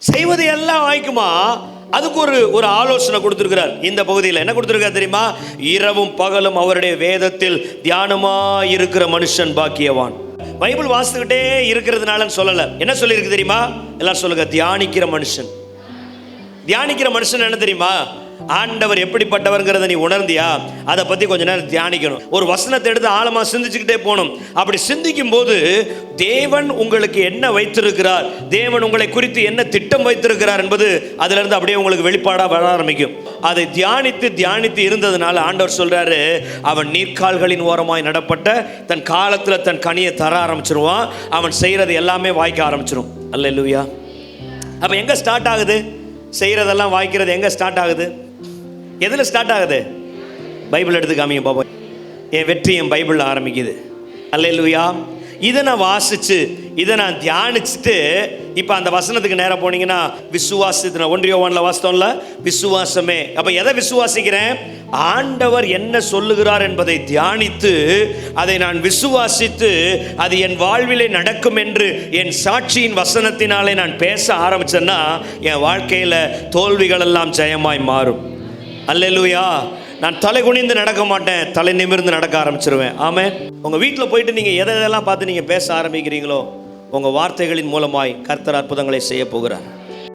செய்வது எல்லாம் வாய்க்குமா? அதுக்கு ஒரு ஆலோசனை கொடுத்திருக்கிறார். இந்த பகுதியில் என்ன கொடுத்திருக்கார் தெரியுமா? இரவும் பகலும் அவருடைய வேதத்தில் தியானமா இருக்கிற மனுஷன் பாக்கியவான். பைபிள் வாசித்துக்கிட்டே இருக்கிறதுனால சொல்லல, என்ன சொல்லியிருக்கு தெரியுமா? எல்லாம் சொல்லுங்க, தியானிக்கிற மனுஷன். தியானிக்கிற மனுஷன் என்ன தெரியுமா? ஆண்டவர் எப்படிப்பட்டவர்ங்கிறத நீ உணர்ந்தியா? அதை பற்றி கொஞ்ச நேரம் தியானிக்கணும். ஒரு வசனத்தை எடுத்து ஆழமாக சிந்திச்சுக்கிட்டே போகணும். அப்படி சிந்திக்கும் போது தேவன் உங்களுக்கு என்ன வைத்திருக்கிறார், தேவன் உங்களை குறித்து என்ன திட்டம் வைத்திருக்கிறார் என்பது அதிலிருந்து அப்படியே உங்களுக்கு வெளிப்பாடாக வர ஆரம்பிக்கும். அதை தியானித்து தியானித்து இருந்ததுனால ஆண்டவர் சொல்றாரு, அவன் நீர்க்கால்களின் ஓரமாய் நடப்பட்ட தன் காலத்தில் தன் கனியை தர ஆரம்பிச்சிருவான். அவன் செய்கிறது எல்லாமே வாய்க்க ஆரம்பிச்சிடும். அல்லேலூயா. அப்போ எங்கே ஸ்டார்ட் ஆகுது? செய்கிறதெல்லாம் வாய்க்கிறது எங்கே ஸ்டார்ட் ஆகுது? எதில் ஸ்டார்ட் ஆகுது? பைபிள் எடுத்து காமிங்க பாப்பா. என் வெற்றி என் பைபிளில் ஆரம்பிக்குது. அல்லேலூயா. இதை நான் வாசித்து இதை நான் தியானிச்சுட்டு இப்போ அந்த வசனத்துக்கு நேராக போனீங்கன்னா விசுவாசத்தின 1 யோவானில் வாசித்தோம்ல, விசுவாசமே. அப்போ எதை விசுவாசிக்கிறேன்? ஆண்டவர் என்ன சொல்லுகிறார் என்பதை தியானித்து அதை நான் விசுவாசித்து அது என் வாழ்விலே நடக்கும் என்று என் சாட்சியின் வசனத்தினாலே நான் பேச ஆரம்பிச்சேன்னா என் வாழ்க்கையில் தோல்விகள் எல்லாம் ஜெயமாய் மாறும். அல்லேலூயா. நான் தலை குனிந்து நடக்க மாட்டேன், தலை நிமிர்ந்து நடக்க ஆரம்பிச்சிருவேன். ஆமென். உங்கள் வீட்டில் போயிட்டு நீங்கள் எதெல்லாம் பார்த்து நீங்கள் பேச ஆரம்பிக்கிறீங்களோ உங்கள் வார்த்தைகளின் மூலமாய் கர்த்தர் அற்புதங்களை செய்ய போகிறார்.